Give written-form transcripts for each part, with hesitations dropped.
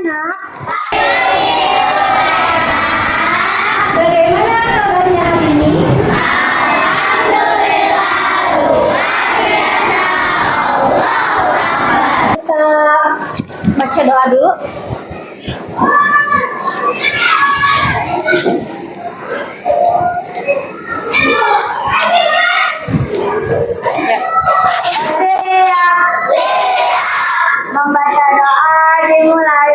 nak? Bagaimana kabarnya hari ini? Kita baca doa dulu. Membaca doa dimulai.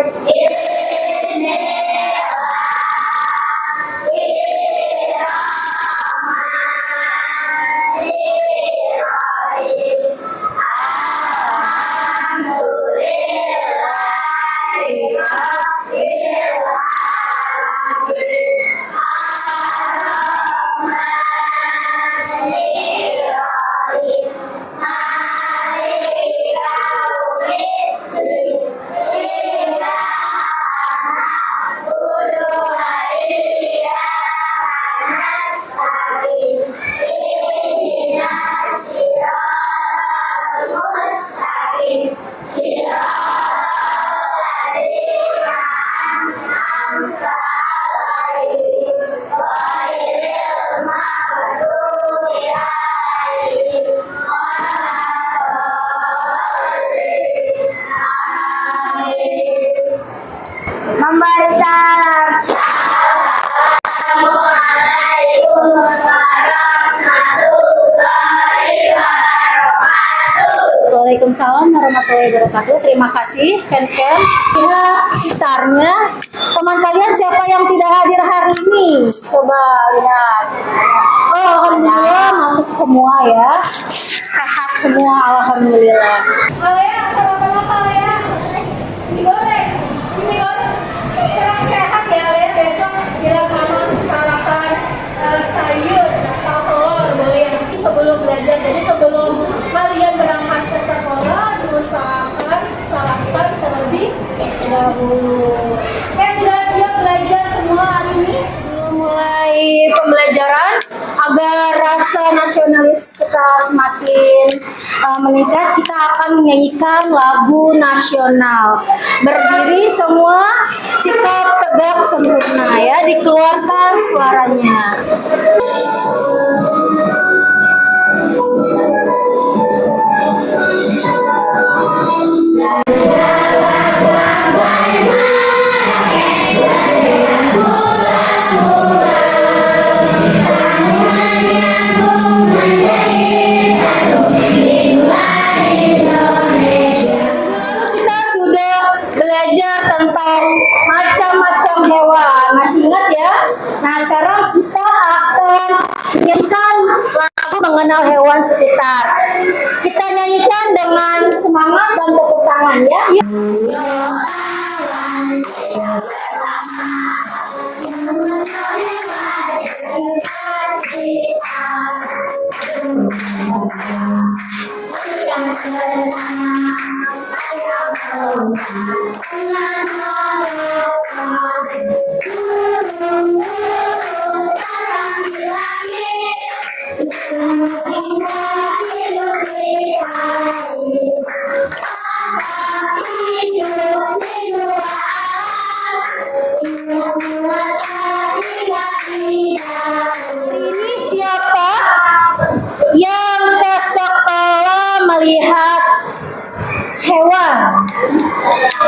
Membaca. Waalaikumsalam warahmatullahi wabarakatuh. Terima kasih Ken. Lihat sekitarnya. Teman kalian siapa yang tidak hadir hari ini? Coba lihat. Oh, alhamdulillah masuk semua ya. Sehat semua, alhamdulillah. Alea, sarapan apa Alea? Mie goreng. Kurang sehat ya Alea, besok bilang mama sarapan sayur atau telur boleh sebelum belajar. Jadi sebelum kalian berangkat ke sekolah diusahakan sarapan terlebih dahulu. Sudah siap belajar semua hari ini? Mulai pembelajaran agar rasa nasionalis kita semakin meningkat, kita akan menyanyikan lagu nasional. Berdiri semua, sikap tegak sempurna ya, dikeluarkan suaranya. Tentang macam-macam hewan. Masih ingat ya? Nah, sekarang kita akan nyanyikan lagu mengenal hewan sekitar. Kita nyanyikan dengan semangat dan tepuk tangan ya.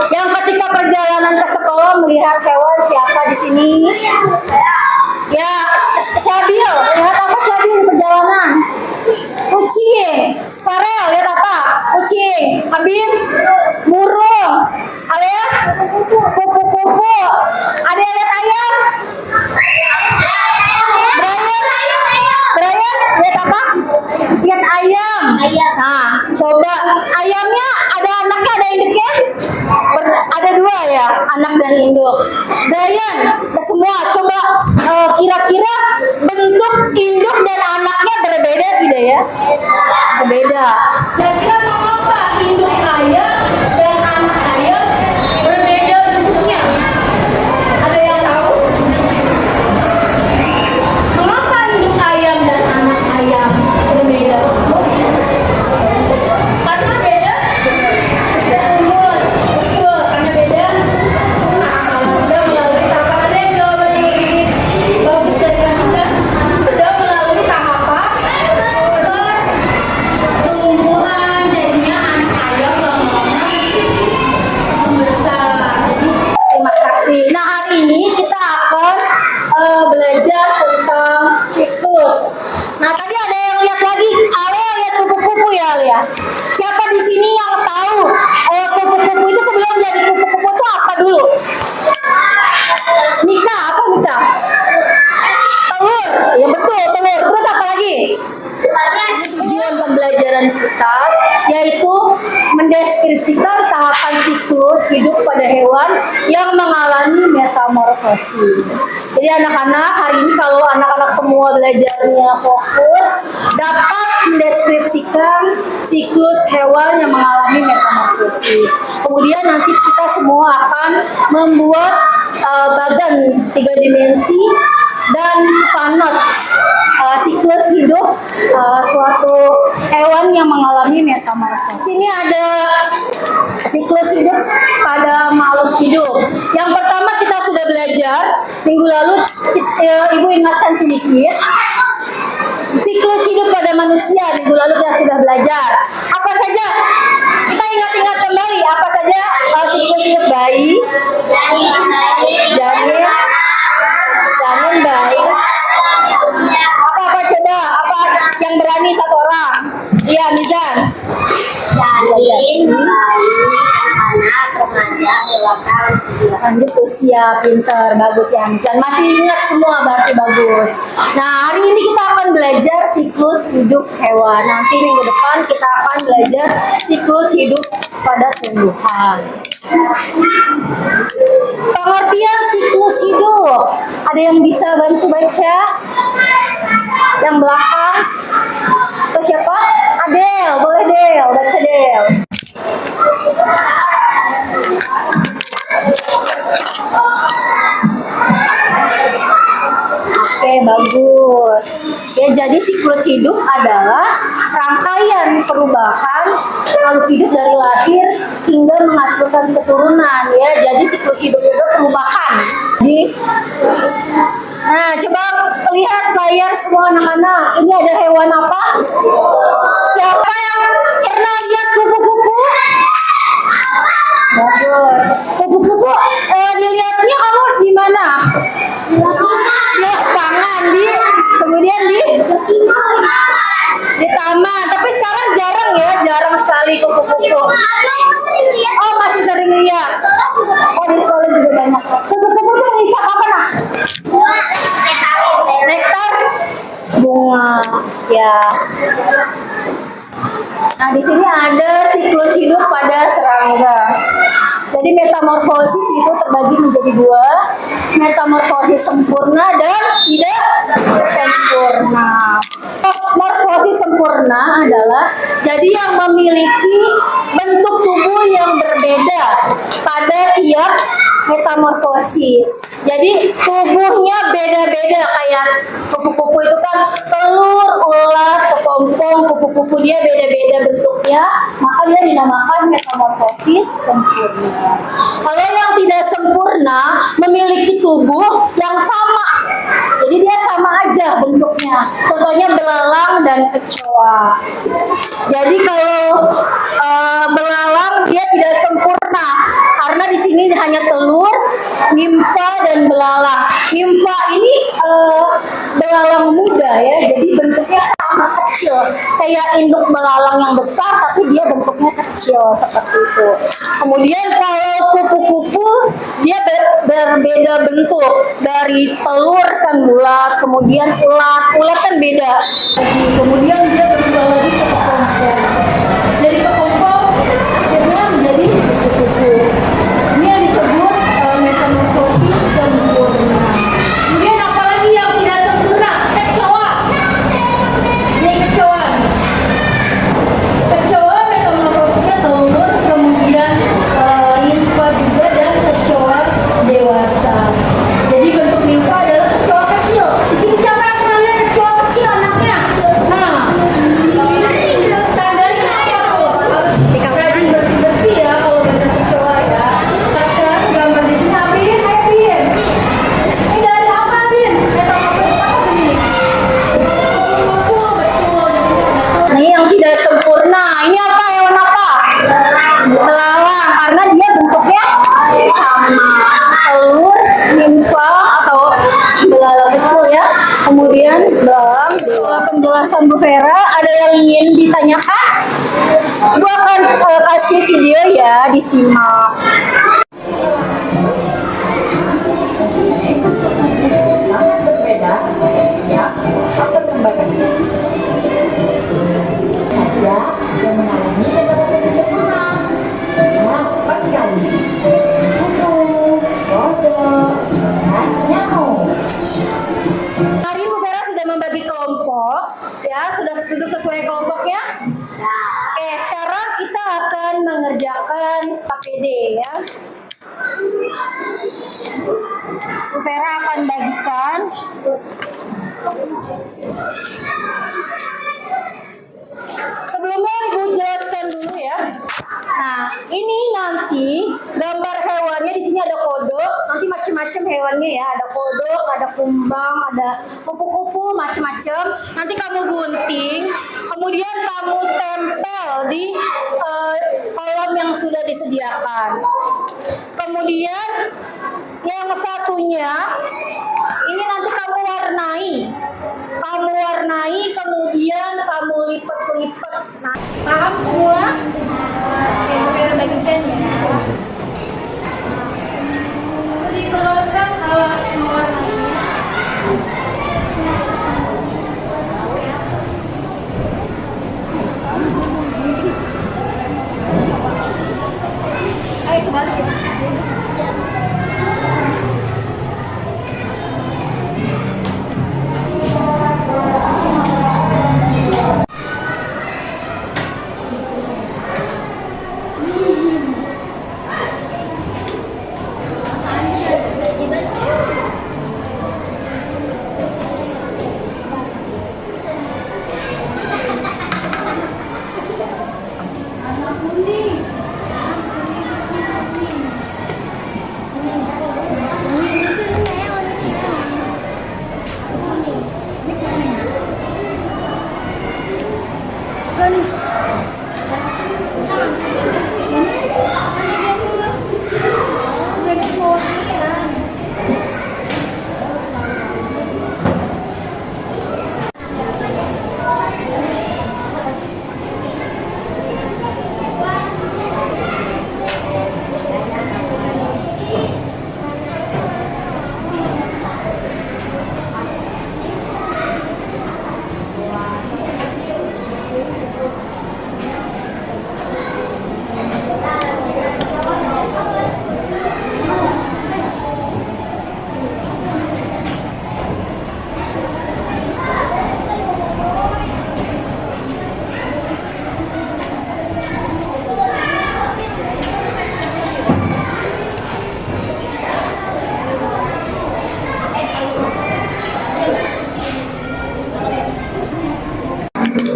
Yang ketika perjalanan ke sekolah melihat hewan, siapa di sini? Ya, Syabil, lihat apa Syabil di perjalanan? Kucing. Farel, lihat apa? Kucing. Habib, burung. Alea, kupu-kupu. Ada yang lihat ayam? Brian, lihat apa? Lihat ayam. Nah, coba ayamnya ada anaknya, ada induknya? Ada dua ya, anak dan induk. Brian, semua coba kira-kira bentuk induk dan anaknya berbeda tidak ya? Berbeda. Kira-kira mengapa induk ayam dan anak ayam berbeda bentuknya? Ada yang tahu? Mengapa induk ayam dan anak ayam berbeda? Karena beda umur. Betul, karena beda siklus hidup pada hewan yang mengalami metamorfosis. Jadi anak-anak, hari ini kalau anak-anak semua belajarnya fokus, dapat mendeskripsikan siklus hewan yang mengalami metamorfosis. Kemudian nanti kita semua akan membuat bagan 3 dimensi dan panot siklus hidup suatu hewan yang mengalami metamorfosis. Sini ada siklus hidup pada makhluk hidup. Yang pertama kita sudah belajar minggu lalu, Ibu ingatkan sedikit. Siklus hidup pada manusia minggu lalu kita sudah belajar. Apa saja? Kita ingat-ingat kembali apa saja siklus hidup bayi, janin, bayi. Apa coba? Apa yang berani satu orang? Iya, Mizan. Janin, bayi, anak, remaja, dewasa, Lanjut usia, pinter, bagus ya Mizan. Masih ingat semua berarti bagus. Nah, hari ini kita akan belajar siklus hidup hewan. Nanti minggu depan kita akan belajar siklus hidup pada tumbuhan. Pengertian siklus hidup. Ada yang bisa bantu baca? Yang belakang? Atau siapa? Adel, boleh Del, baca Del. Oke, bagus. Ya, jadi siklus hidup adalah rangkaian perubahan makhluk hidup dari lahir hingga menghasilkan keturunan. Ya, jadi siklus hidup itu perubahan. Nah, coba lihat layar semua anak-anak. Ini ada hewan apa? Siapa yang pernah lihat kupu-kupu? Bagus. Kupu-kupu, dilihatnya kamu di mana? Di lapangan, kemudian di taman. Tapi sekarang jarang sekali kupu-kupu. Oh, masih sering lihat. Oh, di sekolah juga banyak. Kupu-kupu tuh bisa apa nah? Nektar bunga, ya. Nah, di sini ada siklus hidup pada serangga. Jadi metamorfosis itu terbagi menjadi 2, metamorfosis sempurna dan tidak sempurna. Metamorfosis sempurna adalah jadi yang memiliki bentuk tubuh yang berbeda pada tiap metamorfosis. Jadi tubuhnya beda-beda, kayak kupu-kupu itu kan telur, ular, kepompong, kupu-kupu dia beda-beda bentuknya, maka dia dinamakan metamorfosis sempurna. Kalau yang tidak sempurna memiliki tubuh yang sama, jadi dia sama aja bentuknya. Contohnya belalang dan kecoa. Jadi kalau belalang dia tidak sempurna karena di sini hanya telur, nimfa dan belalang. Nimfa ini belalang muda ya, jadi bentuknya sama kecil, kayak induk belalang yang besar tapi dia bentuknya kecil seperti itu. Kemudian kalau kupu-kupu dia berbeda bentuk, dari telur kan bulat, kemudian ulat kan beda. Kemudian dia berubah lagi ke kepompong. Jadi kepompong akhirnya menjadi kupu-kupu. Ini yang disebut metamorfosis sempurna. Kemudian apalagi yang tidak sempurna? Kecoa. Ini kecoa. Kecoa metamorfosisnya telur, kemudian nimfa juga, dan kecoa dewasa. Jadi bentuk nimfa adalah kecoa kecil. Di sini siapa yang pernah lihat kecoa kecil anaknya? Nah, tandanya apa tuh? Harus rajin bersih-bersih ya kalau banyak kecoa ya. Sekarang gambar di sini Abin, Abin. Ini dari apa Abin? Metamorfosis apa ini? Kupu-kupu, betul. Ini yang tidak sempurna. Ini apa, hewan apa? Belalang, karena dia bentuknya sama. Telur, nimfa atau belalang kecil ya. Kemudian belalang. Setelah penjelasan Bu Vera, ada yang ingin ditanyakan? Bu akan kasih video ya, disimak. berbeda, ya, apa perbedaannya? Ada yang mengalami metamorfosis sempurna, pas sekali. akan APD ya. Bu Vera akan bagikan. Sebelumnya Ibu jelaskan dulu ya. Nah, ini nanti gambar hewannya di sini ada kodok, nanti macam-macam hewannya ya, ada kodok, ada kumbang, ada kupu-kupu, macam-macam. Nanti kamu gunting, kemudian kamu tempel di kolam yang sudah disediakan. Kemudian yang satunya ini nanti kamu warnai, kemudian kamu lipat-lipat. Nah, paham semua? Oke, biar bagikan ya. Dikeluarkan alat mewarnainya. Ayo kembali ya.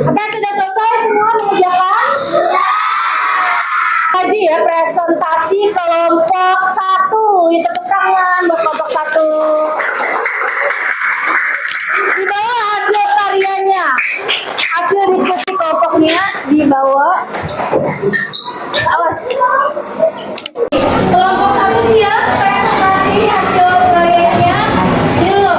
Oke, sudah selesai semua mengerjakan? Haji ya, presentasi kelompok 1. Tepuk tangan buat kelompok 1. Di bawah hasil karyanya, hasil diskusi kelompoknya di bawah. Awas. Kelompok 1 siap presentasi hasil proyeknya. Yuk.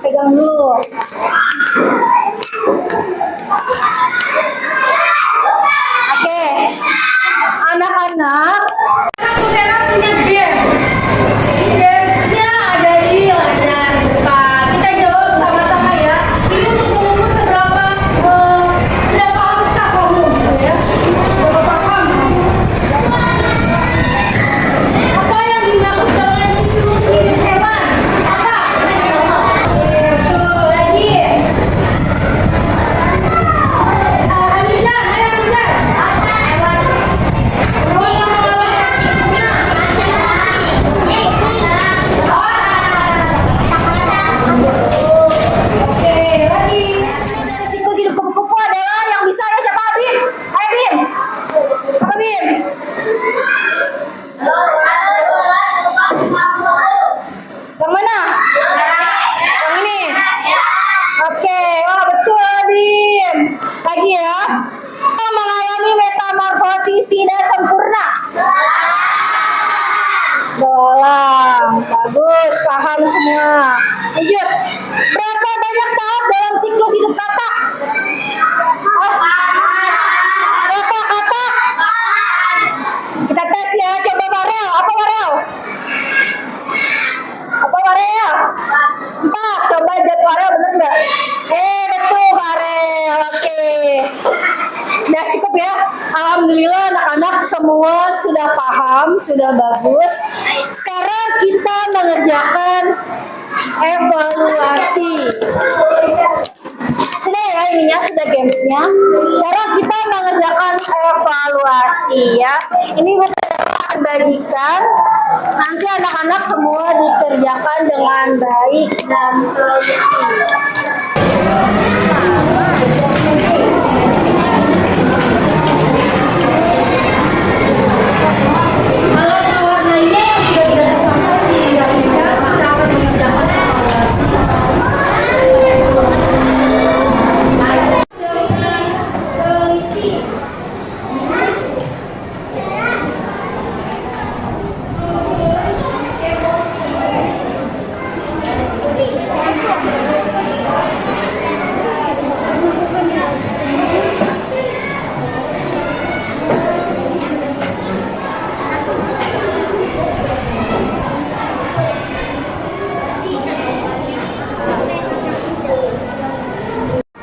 pegang dulu. Oke, anak-anak, Vera punya game. Gamesnya ada di layar depan. Kita jawab sama-sama ya. Ini untuk mengukur seberapa paham kamu, ya. Seberapa paham? Apa yang dimaksud dengan siklus hidup hewan? Apa? Betul lagi. Amiza, ayo Amiza. Oke, lagi. Dari siklus hidup kupu-kupu adalah yang bisa ya siapa Bim? Ayo Bim. Apa Bim? Yang mana? Yang ini. Oke, wah betul Bim. Lagi ya. Kita mengalami metamorfosis tidak sempurna. Bolang, bagus, paham semua. Lanjut. Berapa banyak tahap dalam siklus hidup kata? Berapa kata? Kita tes ya, coba Farel. Apa Farel? Apa Farel? 4. Coba jawab Farel bener nggak? Betul Farel. Oke. Udah cukup ya. Alhamdulillah anak-anak semua sudah paham, sudah bagus. Sekarang kita mengerjakan evaluasi. Sudah ya ininya, sudah gamesnya. Sekarang kita mengerjakan evaluasi ya. Ini akan bagikan. Nanti anak-anak semua dikerjakan dengan baik dan teliti. Kalau mewarnainya yang sudah dilakukan di Rafika, kita akan mengerjakan dengan teliti.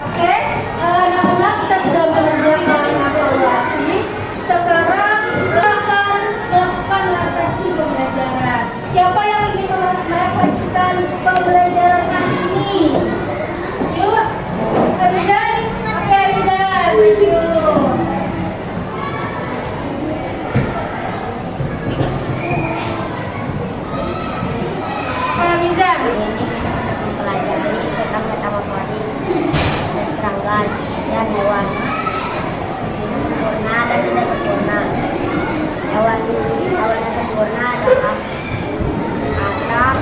Oke, anak-anak kita sudah mengerjakan evaluasi. Sekarang kita akan melakukan refleksi pembelajaran. Siapa yang ingin merefleksikan pembelajaran hari ini? Yuk, Rizal. Oke, Rizal, maju. Pak Rizal. Mempelajari tentang metamorfosis dan serangga dan hewan sempurna dan tidak sempurna. Hewan yang sempurna adalah asak,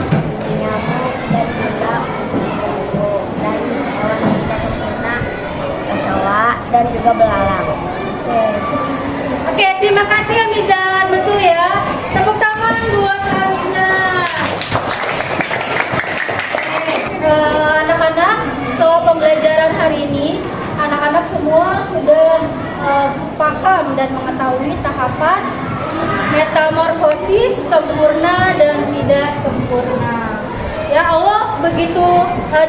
nyamuk, dan juga kupu-kupu. Dan hewan yang tidak sempurna kecoa dan juga belalang. Oke, terima kasih Amizan. Betul ya. Tepuk tangan buat Amizan. Anak-anak, setelah pembelajaran hari ini, anak-anak semua sudah paham dan mengetahui tahapan metamorfosis sempurna dan tidak sempurna. Ya Allah begitu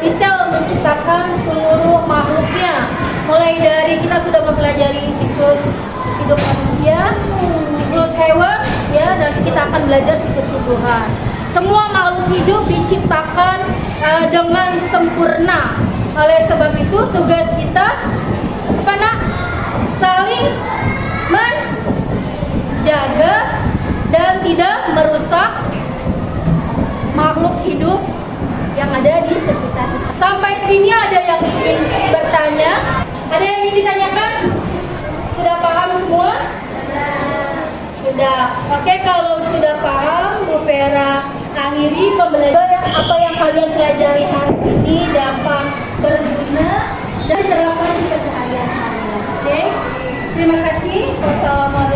detail menciptakan seluruh makhluknya. Mulai dari kita sudah mempelajari siklus hidup manusia, siklus hewan, ya, dan kita akan belajar siklus tumbuhan. Semua makhluk hidup diciptakan dengan sempurna. Oleh sebab itu tugas kita apa nak? Saling menjaga dan tidak merusak makhluk hidup yang ada di sekitar kita. Sampai sini ada yang ingin bertanya? Ada yang ingin ditanyakan? Sudah paham semua? Sudah. Oke, kalau sudah paham, Bu Vera akhiri pembelajaran. Apa yang kalian pelajari hari ini dapat berguna dan diterapkan di keseharian kalian. Oke? Terima kasih. Wassalamualaikum.